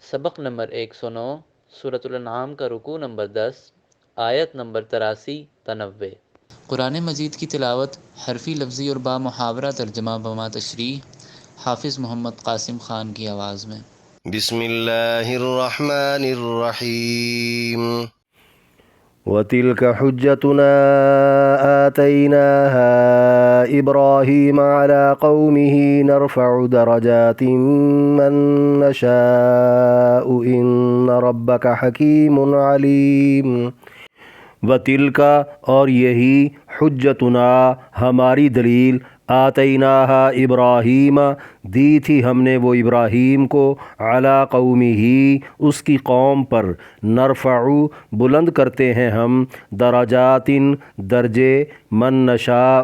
سبق نمبر 109، سورۃ الانعام کا رکوع نمبر 10، آیت نمبر 83 تا 90۔ قرآن مجید کی تلاوت حرفی لفظی اور با محاورہ ترجمہ بما تشریح حافظ محمد قاسم خان کی آواز میں۔ بسم اللہ الرحمن الرحیم۔ وَتِلْكَ حُجَّتُنَا آتَيْنَاهَا إِبْرَاهِيمَ عَلَى قَوْمِهِ نَرْفَعُ دَرَجَاتٍ مَّن نَّشَاءُ إِنَّ رَبَّكَ حَكِيمٌ عَلِيمٌ۔ وَتِلْكَ اور یہی حجتنا ہماری دلیل آتیناہا ابراہیم دی تھی ہم نے وہ ابراہیم کو علی قومہ اس کی قوم پر نرفع بلند کرتے ہیں ہم درجات درجے من نشاء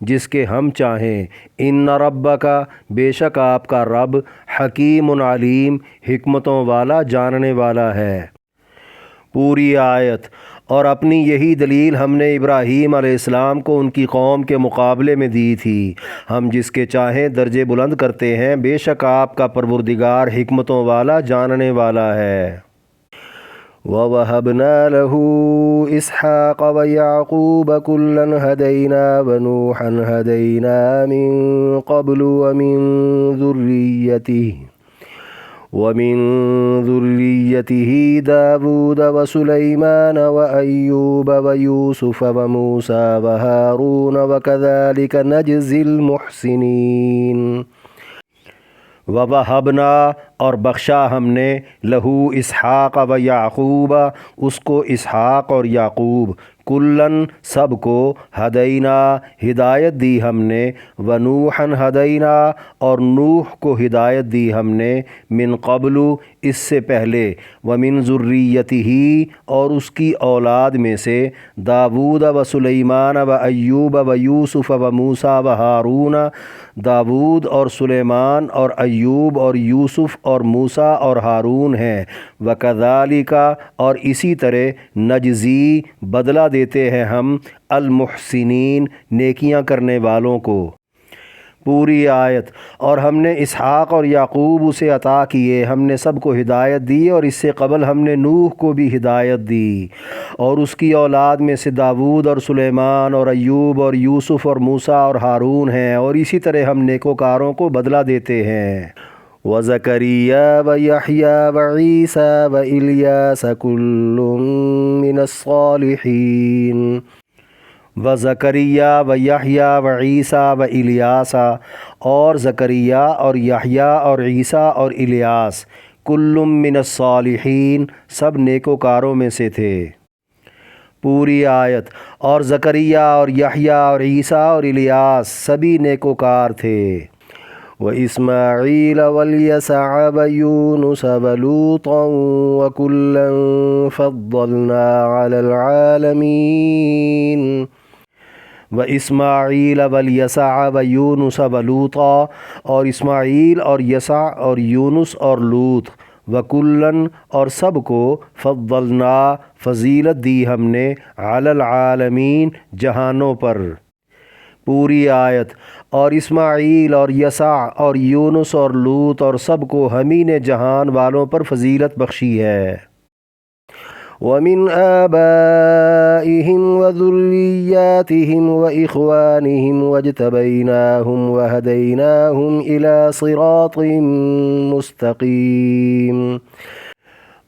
جس کے ہم چاہیں ان ربک بے شک آپ کا رب حکیم علیم حکمتوں والا جاننے والا ہے۔ پوری آیت۔ اور اپنی یہی دلیل ہم نے ابراہیم علیہ السلام کو ان کی قوم کے مقابلے میں دی تھی، ہم جس کے چاہیں درجے بلند کرتے ہیں، بے شک آپ کا پروردگار حکمتوں والا جاننے والا ہے۔ وَوَهَبْنَا لَهُ إِسْحَاقَ وَيَعْقُوبَ كُلًّا هَدَيْنَا وَنُوحًا هَدَيْنَا مِن قَبْلُ وَمِن ذُرِّيَّتِهِ دَاوُودَ وَسُلَيْمَانَ وَأَيُّوبَ وَيُوسُفَ وَمُوسَىٰ وَهَارُونَ وَكَذَلِكَ نَجْزِي الْمُحْسِنِينَ۔ وَوَهَبْنَا اور بخشا ہم نے لہو اسحاق و یعقوب اس کو اسحاق اور یعقوب کلن سب کو ہدینہ ہدایت دی ہم نے ونوحًا ہدینہ اور نوح کو ہدایت دی ہم نے من قبل اس سے پہلے ومن ذریتہ اور اس کی اولاد میں سے داود و سلیمان و ایوب و یوسف و موسیٰ و ہارون داود اور سلیمان اور ایوب اور یوسف اور موسیٰ اور ہارون ہیں وکذالک اور اسی طرح نجزی بدلہ دیتے ہیں ہم المحسنین نیکیاں کرنے والوں کو۔ پوری آیت۔ اور ہم نے اسحاق اور یعقوب اسے عطا کیے، ہم نے سب کو ہدایت دی اور اس سے قبل ہم نے نوح کو بھی ہدایت دی اور اس کی اولاد میں سے داود اور سلیمان اور ایوب اور یوسف اور موسیٰ اور ہارون ہیں اور اسی طرح ہم نیکوکاروں کو بدلہ دیتے ہیں۔ وَزَكَرِيَّا وَيَحْيَىٰ وَعِيسَىٰ وَإِلْيَاسَ كُلٌّ مِّنَ الصَّالِحِينَ۔ وَزَكَرِيَّا وَيَحْيَىٰ وَعِيسَىٰ وَإِلْيَاسَ اور زکریا اور یحییٰ اور عیسیٰ اور الیاس کل من الصالحین سب نیکوکاروں میں سے تھے۔ پوری آیت۔ اور زکریا اور یحییٰ اور عیسیٰ اور الیاس سبھی نیکوکار تھے۔ وَإِسْمَاعِيلَ وَالْيَسَعَ وَيُونُسَ وَلُوطًا وَكُلًّا فَضَّلْنَا عَلَى الْعَالَمِينَ۔ وَإِسْمَاعِيلَ وَالْيَسَعَ وَيُونُسَ وَلُوطًا اور اسماعیل اور یسع اور یونس اور لوط وَكُلًّا اور سب کو فضلنا فضیلت دی ہم نے علی العالمین جہانوں پر۔ پوری آیت۔ اور اسماعیل اور یسع اور یونس اور لوط اور سب کو ہم ہی نے جہان والوں پر فضیلت بخشی ہے۔ وَمِنْ آبَائِهِمْ وَذُرِّيَّاتِهِمْ وَإِخْوَانِهِمْ وَاجْتَبَيْنَاهُمْ وَهَدَيْنَاهُمْ إِلَى صِرَاطٍ مُّسْتَقِيمٍ۔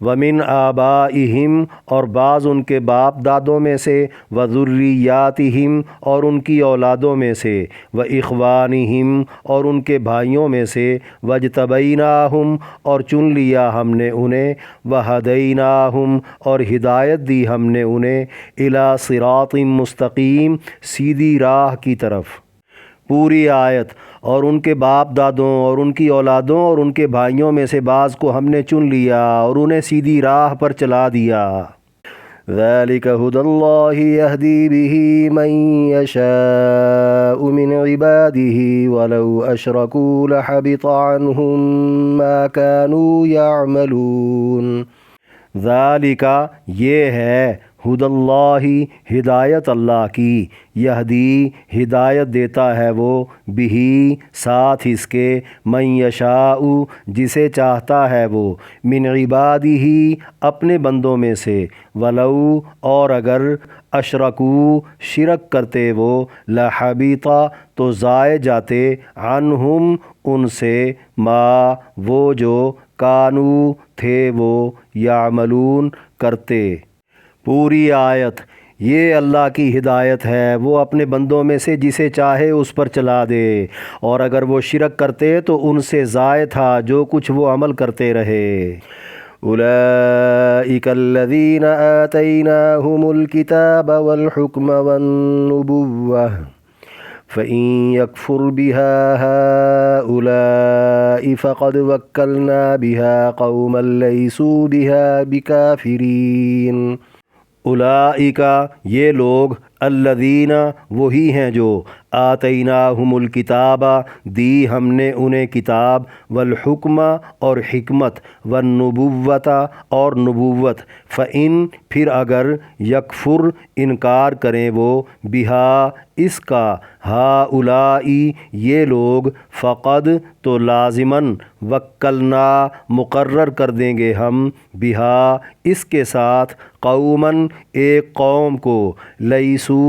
وَمِنْ آبَائِهِمْ اور بعض ان کے باپ دادوں میں سے وَذُرِّيَّاتِهِمْ اور ان کی اولادوں میں سے وَإِخْوَانِهِمْ اور ان کے بھائیوں میں سے وَاجْتَبَيْنَاهُمْ اور چن لیا ہم نے انہیں وَهَدَيْنَاهُمْ اور ہدایت دی ہم نے انہیں إِلَى صِرَاطٍ مستقیم سیدھی راہ کی طرف۔ پوری آیت۔ اور ان کے باپ دادوں اور ان کی اولادوں اور ان کے بھائیوں میں سے بعض کو ہم نے چن لیا اور انہیں سیدھی راہ پر چلا دیا۔ ذَلِكَ هُدَى اللَّهِ يَهْدِي بِهِ مَن يَشَاءُ مِنْ عِبَادِهِ وَلَوْ أَشْرَكُوا لَحَبِطَ عَنْهُم مَّا كَانُوا يَعْمَلُونَ۔ ذَلِكَ یہ ہے ہد اللہ ہدایت اللہ کی، یہدی ہدایت دیتا ہے وہ، بہی ساتھ اس کے، من یشاء جسے چاہتا ہے وہ، من عبادہ اپنے بندوں میں سے، ولو اور اگر اشرکو شرک کرتے وہ، لحبط تو ضائع جاتے، عنہم ان سے، ما وہ جو، کانو تھے وہ، یعملون کرتے۔ پوری آیت یہ اللہ کی ہدایت ہے، وہ اپنے بندوں میں سے جسے چاہے اس پر چلا دے، اور اگر وہ شرک کرتے تو ان سے ضائع تھا جو کچھ وہ عمل کرتے رہے۔ اولئک الذین آتیناہم الکتاب والحکم والنبوۃ فَإِن يَكْفُرْ بِهَا هَؤُلَاءِ فَقَدْ وَكَّلْنَا بِهَا قَوْمًا لَيْسُوا بِهَا بِكَافِرِينَ۔ اولئک یہ لوگ، الذین وہی ہیں جو، آتیناہم الکتاب دی ہم نے انہیں کتاب، والحکم اور حکمت، والنبوۃ اور نبوت، فإن پھر اگر، یکفر انکار کریں وہ، بہا اس کا، ہؤلائی یہ لوگ، فقد تو لازماً، وکلنا مقرر کر دیں گے ہم، بہا اس کے ساتھ، قوماً ایک قوم کو، لیسو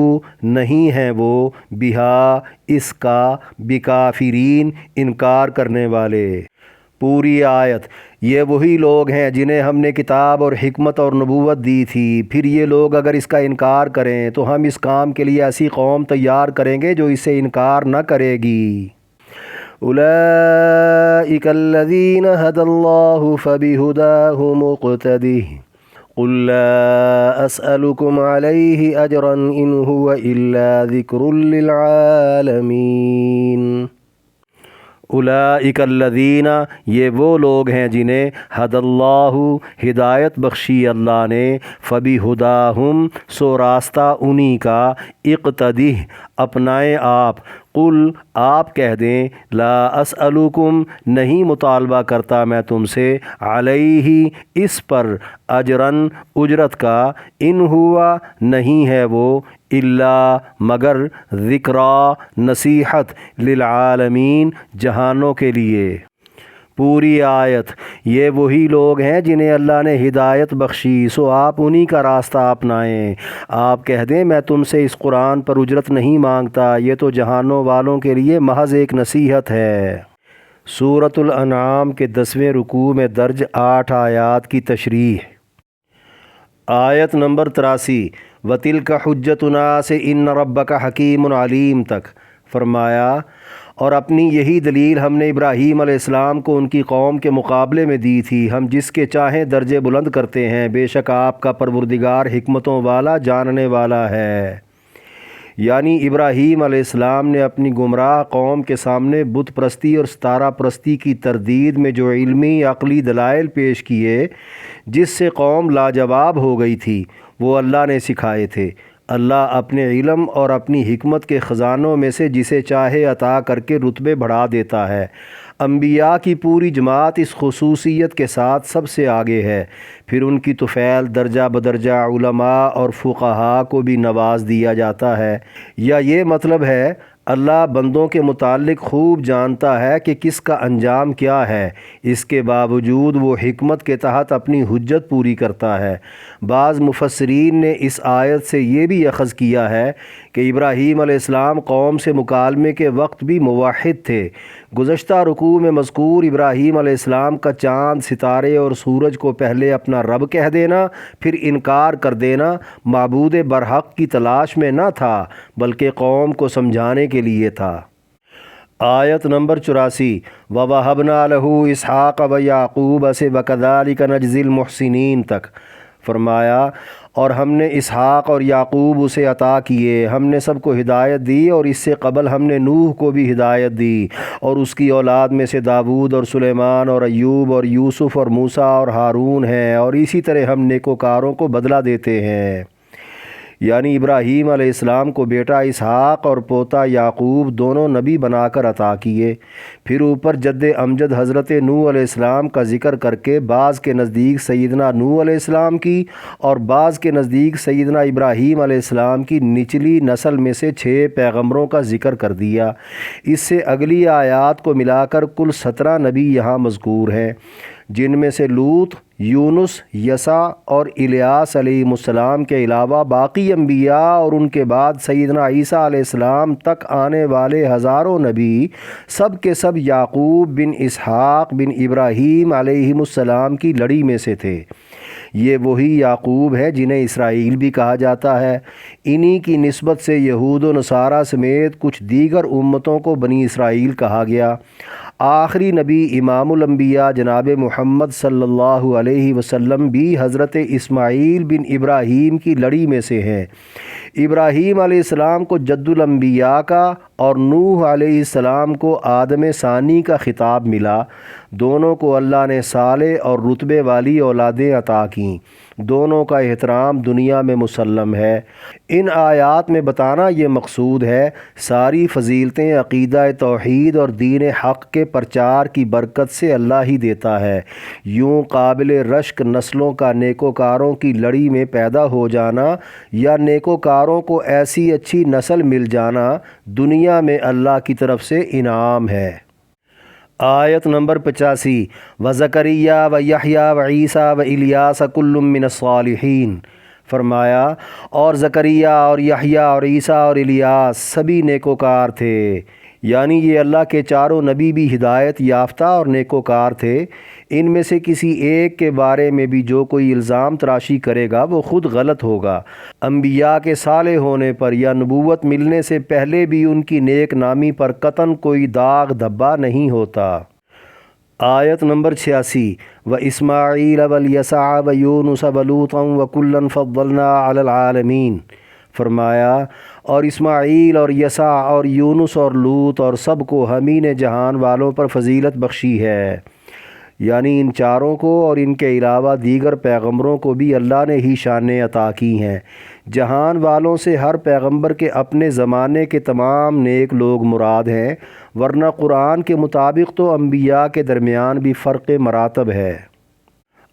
نہیں ہیں وہ، بہا اس کا، بکافرین انکار کرنے والے۔ پوری آیت یہ وہی لوگ ہیں جنہیں ہم نے کتاب اور حکمت اور نبوت دی تھی، پھر یہ لوگ اگر اس کا انکار کریں تو ہم اس کام کے لیے ایسی قوم تیار کریں گے جو اس سے انکار نہ کرے گی۔ اولئک الذین ھدی اللہ فبہداہ مقتدہ قل لا اسألکم علیہ اجرا ان هو الا ذکر للعالمین۔ اولئک الذین یہ وہ لوگ ہیں جنہیں، ھدی اللہ ہدایت بخشی اللہ نے، فبہداہم سو راستہ انہی کا، اقتدہ اپنائیں آپ، قل آپ کہہ دیں، لا اسألکم نہیں مطالبہ کرتا میں تم سے، علیہ اس پر، اجراً اجرت کا، ان ہوا نہیں ہے وہ، الا مگر، ذکریٰ نصیحت، للعالمین جہانوں کے لیے۔ پوری آیت یہ وہی لوگ ہیں جنہیں اللہ نے ہدایت بخشی، سو آپ انہی کا راستہ اپنائیں۔ آپ کہہ دیں میں تم سے اس قرآن پر اجرت نہیں مانگتا، یہ تو جہانوں والوں کے لیے محض ایک نصیحت ہے۔ سورۃ الانعام کے 10ویں رکوع میں درج 8 آیات کی تشریح۔ آیت نمبر 83، وَتِلْكَ حُجَّتُنَا سے ان ربک حکیم علیم تک فرمایا، اور اپنی یہی دلیل ہم نے ابراہیم علیہ السلام کو ان کی قوم کے مقابلے میں دی تھی، ہم جس کے چاہیں درجے بلند کرتے ہیں، بے شک آپ کا پروردگار حکمتوں والا جاننے والا ہے۔ یعنی ابراہیم علیہ السلام نے اپنی گمراہ قوم کے سامنے بت پرستی اور ستارہ پرستی کی تردید میں جو علمی عقلی دلائل پیش کیے، جس سے قوم لاجواب ہو گئی تھی، وہ اللہ نے سکھائے تھے۔ اللہ اپنے علم اور اپنی حکمت کے خزانوں میں سے جسے چاہے عطا کر کے رتبے بڑھا دیتا ہے۔ انبیاء کی پوری جماعت اس خصوصیت کے ساتھ سب سے آگے ہے۔ پھر ان کی طفیل درجہ بدرجہ علماء اور فقہاء کو بھی نواز دیا جاتا ہے۔ یا یہ مطلب ہے اللہ بندوں کے متعلق خوب جانتا ہے کہ کس کا انجام کیا ہے، اس کے باوجود وہ حکمت کے تحت اپنی حجت پوری کرتا ہے۔ بعض مفسرین نے اس آیت سے یہ بھی اخذ کیا ہے کہ ابراہیم علیہ السلام قوم سے مکالمے کے وقت بھی موحد تھے۔ گزشتہ رکوع میں مذکور ابراہیم علیہ السلام کا چاند، ستارے اور سورج کو پہلے اپنا رب کہہ دینا، پھر انکار کر دینا، معبود برحق کی تلاش میں نہ تھا بلکہ قوم کو سمجھانے کے لیے تھا۔ آیت نمبر 84، وَوَهَبْنَا لَهُ إِسْحَاقَ وَيَعْقُوبَ سے وَكَذَلِكَ نَجْزِي الْمُحْسِنِينَ تک فرمایا، اور ہم نے اسحاق اور یعقوب اسے عطا کیے، ہم نے سب کو ہدایت دی، اور اس سے قبل ہم نے نوح کو بھی ہدایت دی، اور اس کی اولاد میں سے داود اور سلیمان اور ایوب اور یوسف اور موسیٰ اور ہارون ہیں، اور اسی طرح ہم نیکوکاروں کو بدلہ دیتے ہیں۔ یعنی ابراہیم علیہ السلام کو بیٹا اسحاق اور پوتا یعقوب دونوں نبی بنا کر عطا کیے۔ پھر اوپر جد امجد حضرت نوح علیہ السلام کا ذکر کر کے بعض کے نزدیک سیدنا نوح علیہ السلام کی اور بعض کے نزدیک سیدنا ابراہیم علیہ السلام کی نچلی نسل میں سے 6 پیغمبروں کا ذکر کر دیا۔ اس سے اگلی آیات کو ملا کر کل 17 نبی یہاں مذکور ہیں، جن میں سے لوط، یونس، یسع اور الیاس علیہ السلام کے علاوہ باقی انبیاء اور ان کے بعد سیدنا عیسیٰ علیہ السلام تک آنے والے ہزاروں نبی سب کے سب یعقوب بن اسحاق بن ابراہیم علیہ السلام کی لڑی میں سے تھے۔ یہ وہی یعقوب ہے جنہیں اسرائیل بھی کہا جاتا ہے۔ انہی کی نسبت سے یہود و نصارہ سمیت کچھ دیگر امتوں کو بنی اسرائیل کہا گیا۔ آخری نبی امام الانبیاء جناب محمد صلی اللہ علیہ وسلم بھی حضرت اسماعیل بن ابراہیم کی لڑی میں سے ہیں۔ ابراہیم علیہ السلام کو جد الانبیاء کا اور نوح علیہ السلام کو آدم ثانی کا خطاب ملا۔ دونوں کو اللہ نے صالح اور رتبے والی اولادیں عطا کیں۔ دونوں کا احترام دنیا میں مسلم ہے۔ ان آیات میں بتانا یہ مقصود ہے ساری فضیلتیں عقیدہ توحید اور دین حق کے پرچار کی برکت سے اللہ ہی دیتا ہے۔ یوں قابل رشک نسلوں کا نیکوکاروں کی لڑی میں پیدا ہو جانا یا نیکوکاروں کو ایسی اچھی نسل مل جانا دنیا میں اللہ کی طرف سے انعام ہے۔ آیت نمبر 85 وزکریا و یحییٰ و عیسیٰ و الیاس کل من الصالحین، فرمایا اور زکریا اور یحییٰ اور عیسیٰ اور الیاس سبھی نیکوکار تھے، یعنی یہ اللہ کے چاروں نبی بھی ہدایت یافتہ اور نیکوکار تھے۔ ان میں سے کسی ایک کے بارے میں بھی جو کوئی الزام تراشی کرے گا وہ خود غلط ہوگا۔ انبیاء کے صالح ہونے پر یا نبوت ملنے سے پہلے بھی ان کی نیک نامی پر قطعاً کوئی داغ دھبا نہیں ہوتا۔ آیت نمبر 86 وَإِسْمَاعِيلَ وَالْيَسَعَ وَيُونُسَ وَلُوطًا وَكُلًّا فَضَّلْنَا عَلَى الْعَالَمِينَ، فرمایا اور اسماعیل اور یسع اور یونس اور لوط اور سب کو ہمیں نے جہان والوں پر فضیلت بخشی ہے، یعنی ان چاروں کو اور ان کے علاوہ دیگر پیغمبروں کو بھی اللہ نے ہی شانیں عطا کی ہیں۔ جہان والوں سے ہر پیغمبر کے اپنے زمانے کے تمام نیک لوگ مراد ہیں، ورنہ قرآن کے مطابق تو انبیاء کے درمیان بھی فرق مراتب ہے۔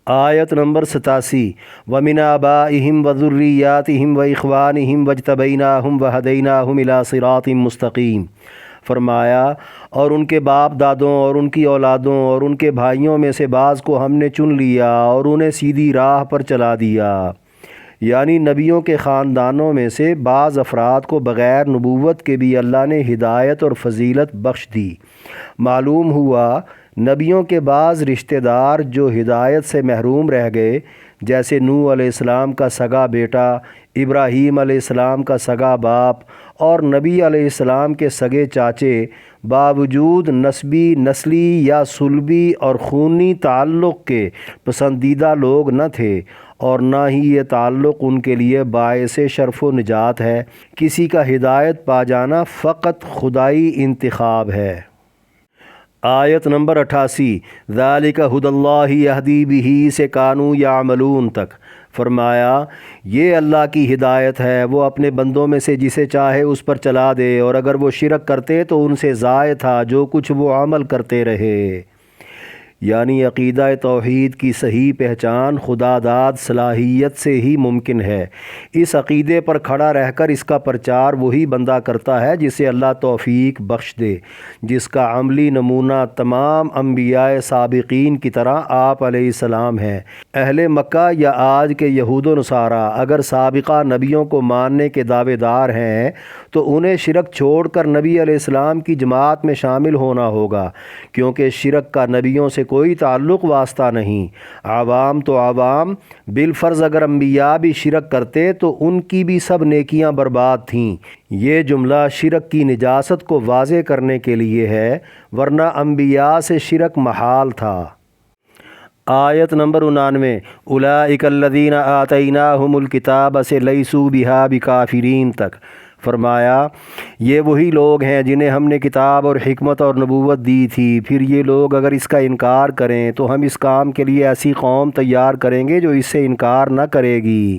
آیت نمبر 87 وَمِنْ آبَائِهِمْ وَذُرِّيَّاتِهِمْ وَإِخْوَانِهِمْ وَاجْتَبَيْنَاهُمْ إِلَىٰ صِرَاطٍ مُسْتَقِيمٍ، فرمایا اور ان کے باپ دادوں اور ان کی اولادوں اور ان کے بھائیوں میں سے بعض کو ہم نے چن لیا اور انہیں سیدھی راہ پر چلا دیا، یعنی نبیوں کے خاندانوں میں سے بعض افراد کو بغیر نبوت کے بھی اللہ نے ہدایت اور فضیلت بخش دی۔ معلوم ہوا نبیوں کے بعض رشتہ دار جو ہدایت سے محروم رہ گئے، جیسے نوح علیہ السلام کا سگا بیٹا، ابراہیم علیہ السلام کا سگا باپ اور نبی علیہ السلام کے سگے چاچے، باوجود نسلی یا صلبی اور خونی تعلق کے پسندیدہ لوگ نہ تھے، اور نہ ہی یہ تعلق ان کے لیے باعث شرف و نجات ہے۔ کسی کا ہدایت پا جانا فقط خدائی انتخاب ہے۔ آیت نمبر 88 ذالک ھدی اللہ یہدی بہ سے کانوا یعملون تک، فرمایا یہ اللہ کی ہدایت ہے، وہ اپنے بندوں میں سے جسے چاہے اس پر چلا دے، اور اگر وہ شرک کرتے تو ان سے ضائع تھا جو کچھ وہ عمل کرتے رہے۔ یعنی عقیدہ توحید کی صحیح پہچان خدا داد صلاحیت سے ہی ممکن ہے۔ اس عقیدے پر کھڑا رہ کر اس کا پرچار وہی بندہ کرتا ہے جسے اللہ توفیق بخش دے، جس کا عملی نمونہ تمام انبیاء سابقین کی طرح آپ علیہ السلام ہے۔ اہل مکہ یا آج کے یہود و نصارہ اگر سابقہ نبیوں کو ماننے کے دعوے دار ہیں تو انہیں شرک چھوڑ کر نبی علیہ السلام کی جماعت میں شامل ہونا ہوگا، کیونکہ شرک کا نبیوں سے کوئی تعلق واسطہ نہیں۔ عوام تو عوام، بالفرض اگر انبیاء بھی شرک کرتے تو ان کی بھی سب نیکیاں برباد تھیں۔ یہ جملہ شرک کی نجاست کو واضح کرنے کے لیے ہے، ورنہ انبیاء سے شرک محال تھا۔ آیت نمبر 99 اولئک الذین آتیناہم الکتاب سے لیسوا بہا بکافرین تک، فرمایا یہ وہی لوگ ہیں جنہیں ہم نے کتاب اور حکمت اور نبوت دی تھی، پھر یہ لوگ اگر اس کا انکار کریں تو ہم اس کام کے لیے ایسی قوم تیار کریں گے جو اس سے انکار نہ کرے گی۔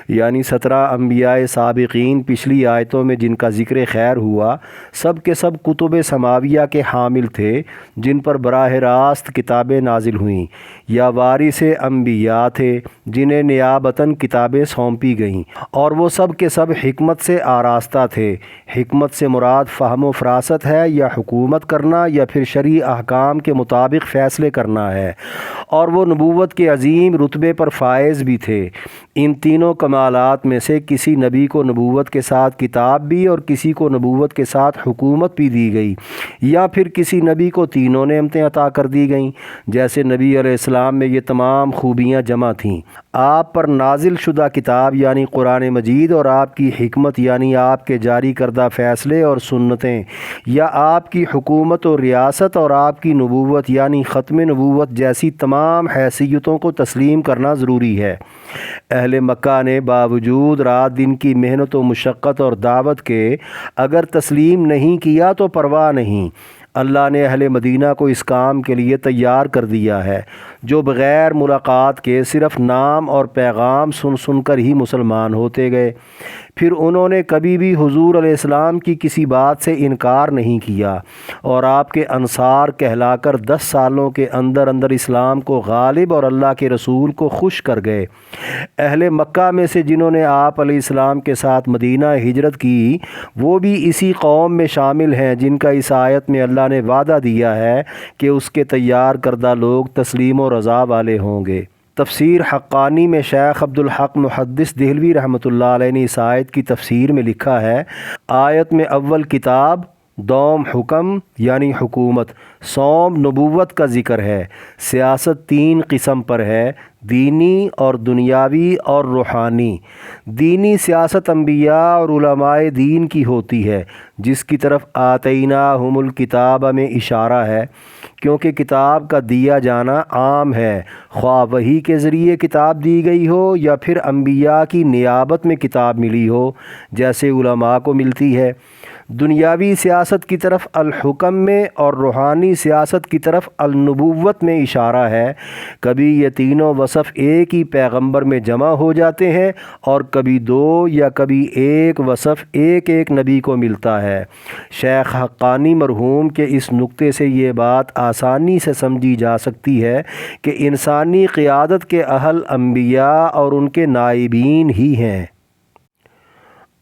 یعنی 17 انبیاء سابقین پچھلی آیتوں میں جن کا ذکر خیر ہوا سب کے سب کتب سماویہ کے حامل تھے جن پر براہ راست کتابیں نازل ہوئیں، یا وارث انبیاء تھے جنہیں نیابتاً کتابیں سونپی گئیں، اور وہ سب کے سب حکمت سے آراستہ تھے۔ حکمت سے مراد فہم و فراست ہے یا حکومت کرنا یا پھر شرعی احکام کے مطابق فیصلے کرنا ہے، اور وہ نبوت کے عظیم رتبے پر فائز بھی تھے۔ ان تینوں کمالات میں سے کسی نبی کو نبوت کے ساتھ کتاب بھی اور کسی کو نبوت کے ساتھ حکومت بھی دی گئی، یا پھر کسی نبی کو تینوں نعمتیں عطا کر دی گئیں۔ جیسے نبی علیہ السلام میں یہ تمام خوبیاں جمع تھیں، آپ پر نازل شدہ کتاب یعنی قرآن مجید، اور آپ کی حکمت یعنی آپ کے جاری کردہ فیصلے اور سنتیں، یا آپ کی حکومت و ریاست، اور آپ کی نبوت یعنی ختم نبوت جیسی تمام حیثیتوں کو تسلیم کرنا ضروری ہے۔ اہل مکہ نے باوجود رات دن کی محنت و مشقت اور دعوت کے اگر تسلیم نہیں کیا تو پرواہ نہیں، اللہ نے اہل مدینہ کو اس کام کے لیے تیار کر دیا ہے، جو بغیر ملاقات کے صرف نام اور پیغام سن کر ہی مسلمان ہوتے گئے۔ پھر انہوں نے کبھی بھی حضور علیہ السلام کی کسی بات سے انکار نہیں کیا، اور آپ کے انصار کہلا کر 10 سالوں کے اندر اندر اسلام کو غالب اور اللہ کے رسول کو خوش کر گئے۔ اہل مکہ میں سے جنہوں نے آپ علیہ السلام کے ساتھ مدینہ ہجرت کی وہ بھی اسی قوم میں شامل ہیں جن کا اس آیت میں اللہ نے وعدہ دیا ہے کہ اس کے تیار کردہ لوگ تسلیم و رضا والے ہوں گے۔ تفسیر حقانی میں شیخ عبدالحق محدث دہلوی رحمۃ اللہ علیہ نے اس آیت کی تفسیر میں لکھا ہے، آیت میں اول کتاب، دوم حکم یعنی حکومت، سوم نبوت کا ذکر ہے۔ سیاست 3 قسم پر ہے، دینی اور دنیاوی اور روحانی۔ دینی سیاست انبیاء اور علماء دین کی ہوتی ہے، جس کی طرف آتیناہم الکتاب میں اشارہ ہے، کیونکہ کتاب کا دیا جانا عام ہے، خواہ وحی کے ذریعے کتاب دی گئی ہو یا پھر انبیاء کی نیابت میں کتاب ملی ہو جیسے علماء کو ملتی ہے۔ دنیاوی سیاست کی طرف الحکم میں اور روحانی سیاست کی طرف النبوت میں اشارہ ہے۔ کبھی یہ تینوں وصف ایک ہی پیغمبر میں جمع ہو جاتے ہیں اور کبھی 2 یا کبھی ایک وصف ایک ایک نبی کو ملتا ہے۔ شیخ حقانی مرحوم کے اس نقطے سے یہ بات آسانی سے سمجھی جا سکتی ہے کہ انسانی قیادت کے اہل انبیاء اور ان کے نائبین ہی ہیں۔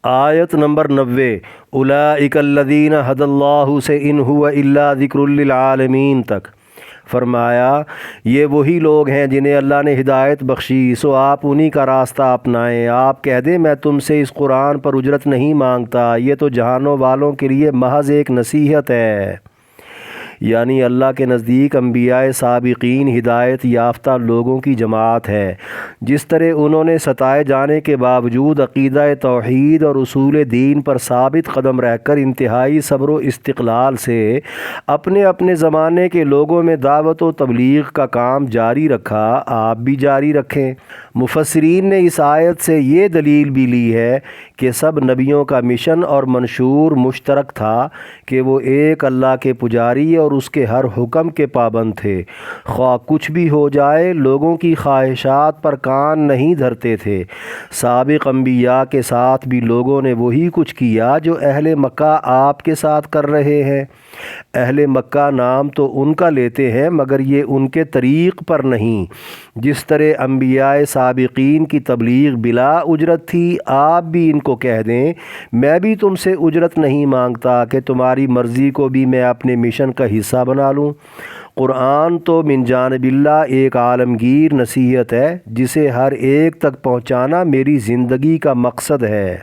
آیت نمبر 90 اولئک الذین ھدی اللہ سے ان ھو الا ذکر للعالمین تک فرمایا یہ وہی لوگ ہیں جنہیں اللہ نے ہدایت بخشی، سو آپ انہی کا راستہ اپنائیں۔ آپ کہہ دیں میں تم سے اس قرآن پر اجرت نہیں مانگتا، یہ تو جہانوں والوں کے لیے محض ایک نصیحت ہے۔ یعنی اللہ کے نزدیک انبیاء سابقین ہدایت یافتہ لوگوں کی جماعت ہے۔ جس طرح انہوں نے ستائے جانے کے باوجود عقیدہ توحید اور اصول دین پر ثابت قدم رہ کر انتہائی صبر و استقلال سے اپنے اپنے زمانے کے لوگوں میں دعوت و تبلیغ کا کام جاری رکھا، آپ بھی جاری رکھیں۔ مفسرین نے اس آیت سے یہ دلیل بھی لی ہے کہ سب نبیوں کا مشن اور منشور مشترک تھا کہ وہ ایک اللہ کے پجاری اور اس کے ہر حکم کے پابند تھے، خواہ کچھ بھی ہو جائے لوگوں کی خواہشات پر کان نہیں دھرتے تھے۔ سابق انبیاء کے ساتھ بھی لوگوں نے وہی کچھ کیا جو اہل مکہ آپ کے ساتھ کر رہے ہیں۔ اہل مکہ نام تو ان کا لیتے ہیں مگر یہ ان کے طریق پر نہیں۔ جس طرح انبیاء سابقین کی تبلیغ بلا اجرت تھی، آپ بھی ان کو کہہ دیں میں بھی تم سے اجرت نہیں مانگتا کہ تمہاری مرضی کو بھی میں اپنے مشن کا حصہ بنا لوں۔ قرآن تو من جانب اللہ ایک عالمگیر نصیحت ہے جسے ہر ایک تک پہنچانا میری زندگی کا مقصد ہے۔